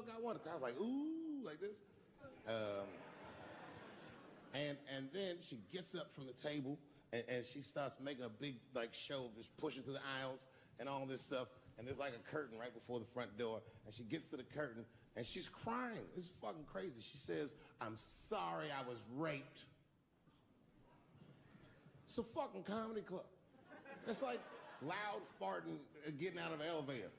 fuck I want. The crowd's like, ooh, like this. And then she gets up from the table and she starts making a big like show of just pushing through the aisles and all this stuff. And there's like a curtain right before the front door. And she gets to the curtain and she's crying. It's fucking crazy. She says, I'm sorry I was raped. It's a fucking comedy club. It's like loud farting getting out of an elevator.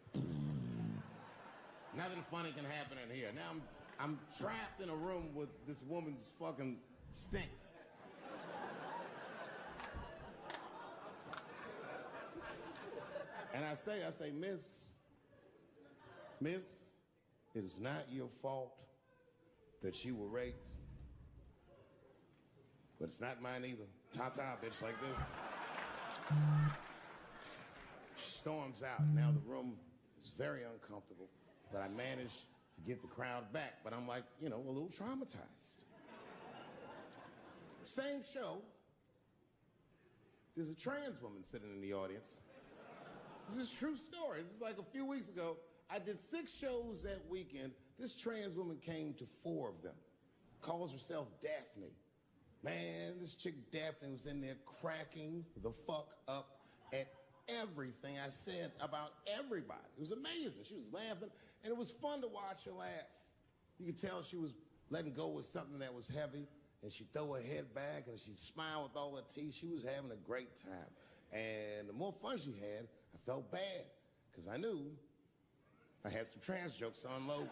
Nothing funny can happen in here. Now I'm trapped in a room with this woman's fucking stink. And I say, Miss, it is not your fault that you were raped. But it's not mine either. Ta-ta, bitch, like this. She storms out. Now the room is very uncomfortable, but I managed to get the crowd back. But I'm like, you know, a little traumatized. Same show, there's a trans woman sitting in the audience. This is a true story. This was like a few weeks ago. I did 6 shows that weekend. This trans woman came to 4 of them. Calls herself Daphne. Man, this chick Daphne was in there cracking the fuck up at everything I said about everybody. It was amazing. She was laughing, and it was fun to watch her laugh. You could tell she was letting go with something that was heavy, and she'd throw her head back, and she'd smile with all her teeth. She was having a great time. And the more fun she had, I felt bad, because I knew I had some trans jokes to unload.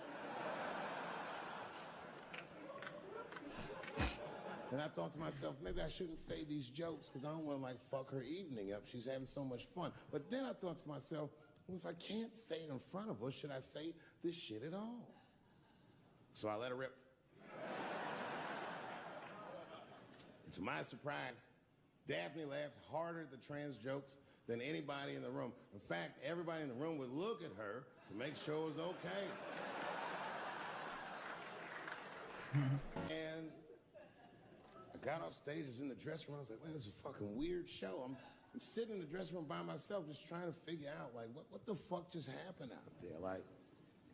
And I thought to myself, maybe I shouldn't say these jokes because I don't want to like fuck her evening up. She's having so much fun. But then I thought to myself, well, if I can't say it in front of her, should I say this shit at all? So I let her rip. And to my surprise, Daphne laughed harder at the trans jokes than anybody in the room. In fact, everybody in the room would look at her to make sure it was okay. And I got off stage, I was in the dressing room, I was like, man, this is a fucking weird show. I'm sitting in the dressing room by myself just trying to figure out, like, what the fuck just happened out there? Like,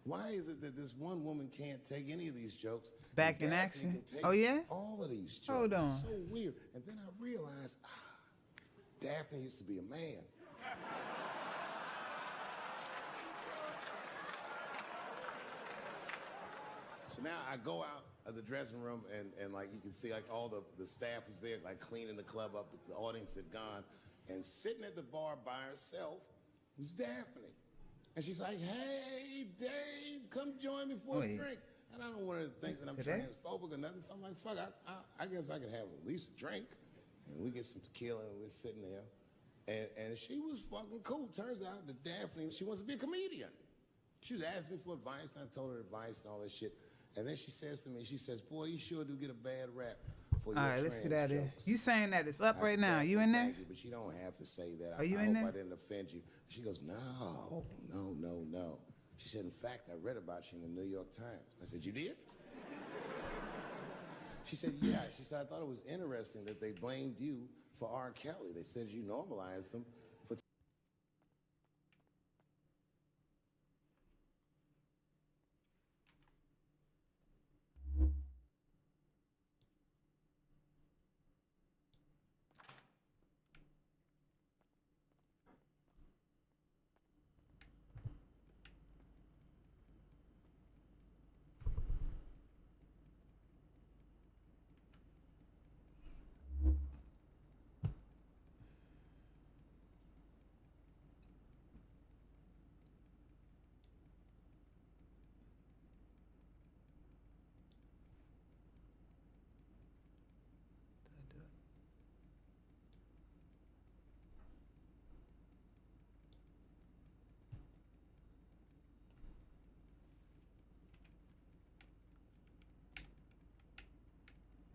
why is it that this one woman can't take any of these jokes? Back in action? Oh, yeah? All of these jokes. Hold on. It's so weird. And then I realized, Daphne used to be a man. So now I go out of the dressing room and like you can see like all the staff is there like cleaning the club up, the audience had gone, and sitting at the bar by herself was Daphne. And she's like, hey, Dave, come join me for a drink. And I don't want her to think that I'm transphobic or nothing, so I'm like, fuck, I guess I could have at least a drink. And we get some tequila and we're sitting there. And she was fucking cool. Turns out that Daphne, she wants to be a comedian. She was asking me for advice, and I told her advice and all this shit. And then she says to me, she says, boy, you sure do get a bad rap for your trans let's get out of here. jokes. You saying that it's up right now. You in there? You, but you don't have to say that. Are you in there? I hope I didn't offend you. She goes, no. She said, in fact, I read about you in the New York Times. I said, you did? She said, yeah. She said, I thought it was interesting that they blamed you for R. Kelly. They said you normalized him for...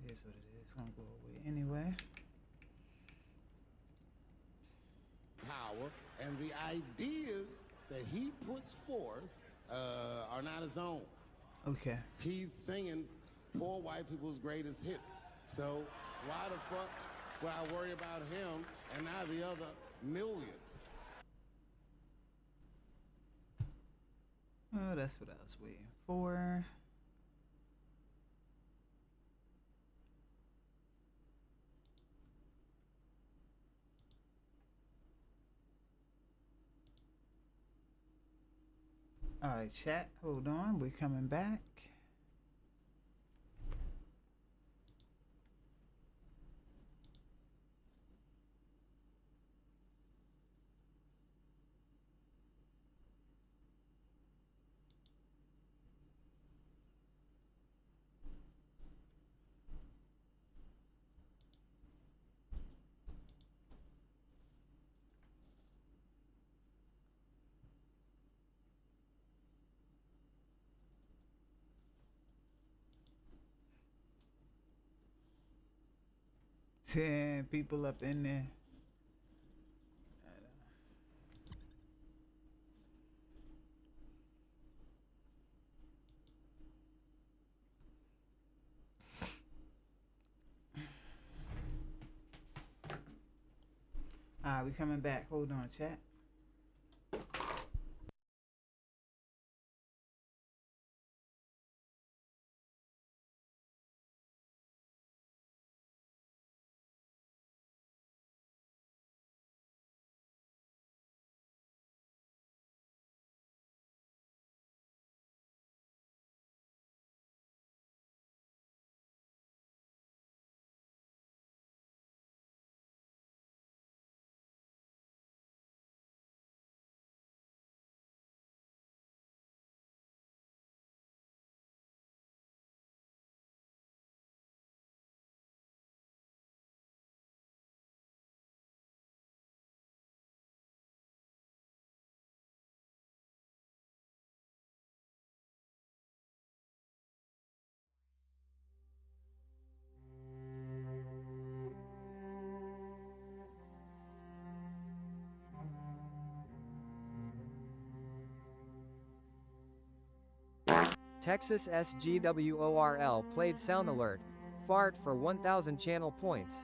It is what it is. It's gonna go away anyway. Power and the ideas that he puts forth are not his own. Okay. He's singing poor white people's greatest hits. So why the fuck would I worry about him and not the other millions? Oh, that's what I was waiting for. 4. All right, chat. Hold on. We're coming back. Yeah, people up in there. All right, we coming back. Hold on, chat. Texas SGWORL played sound alert. Fart for 1000 channel points.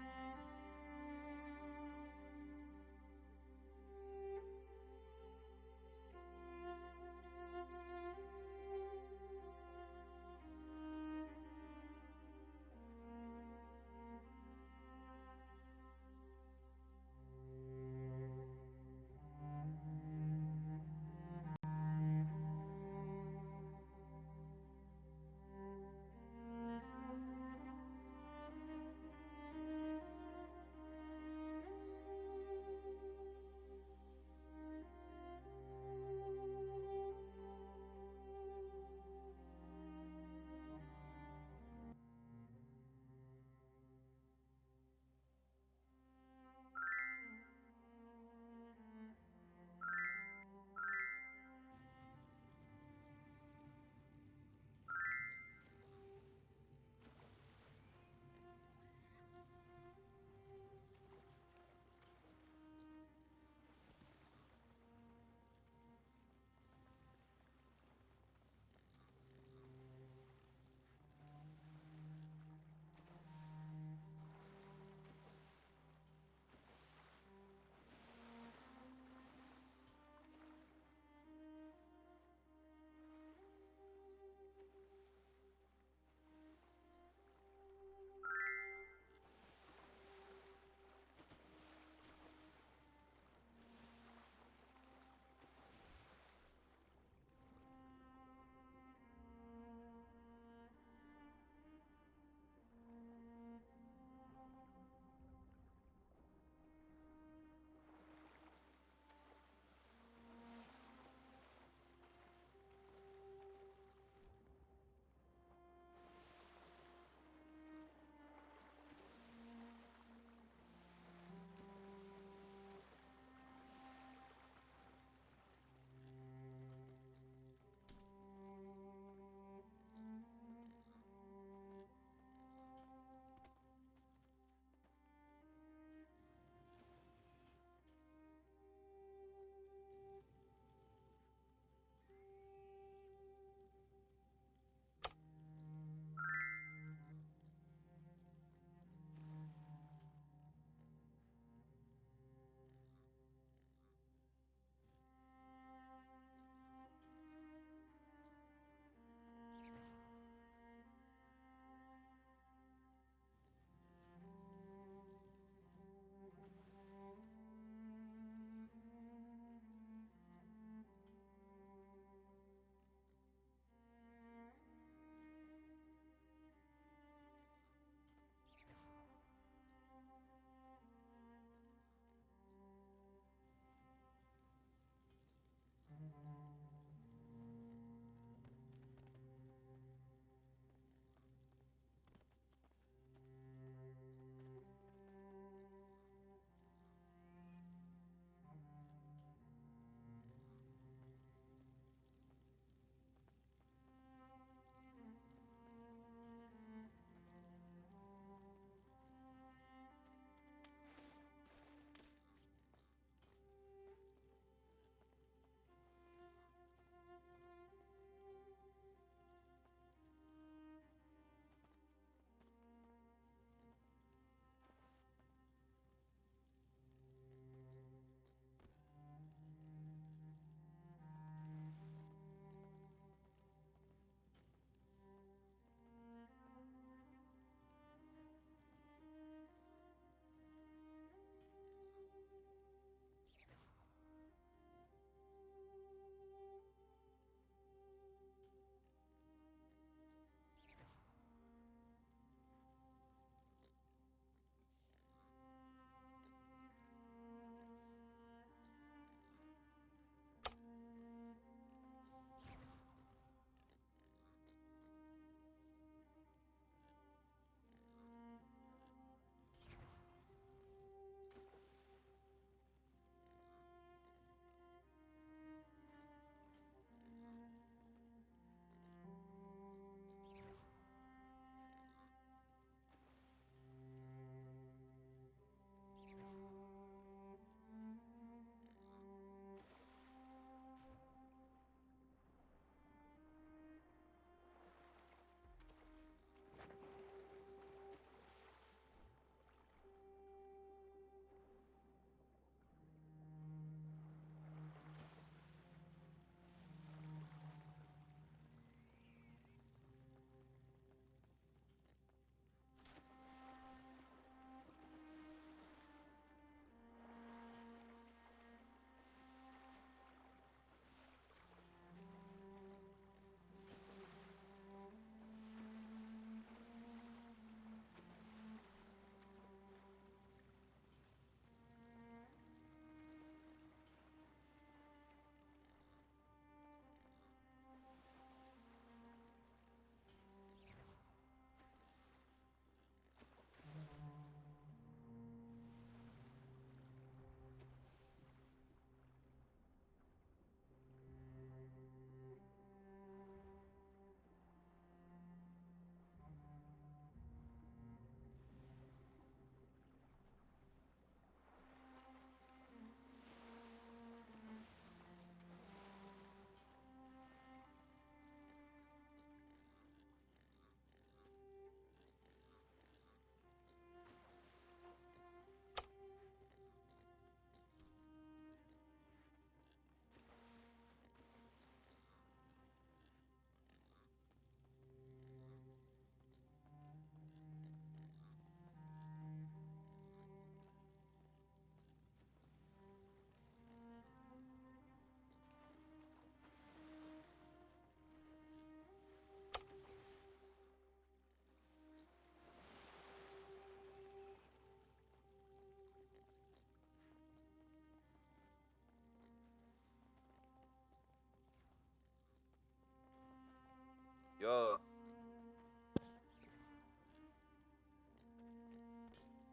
Yo,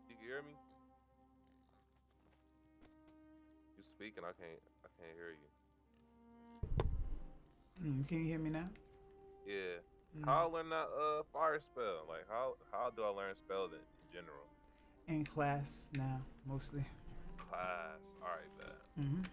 you can hear me? You speaking? I can't hear you. Can you hear me now? Yeah. Mm. How I learn that fire spell? Like how do I learn spells in general? In class now, mostly. Class. All right, then. Mm-hmm.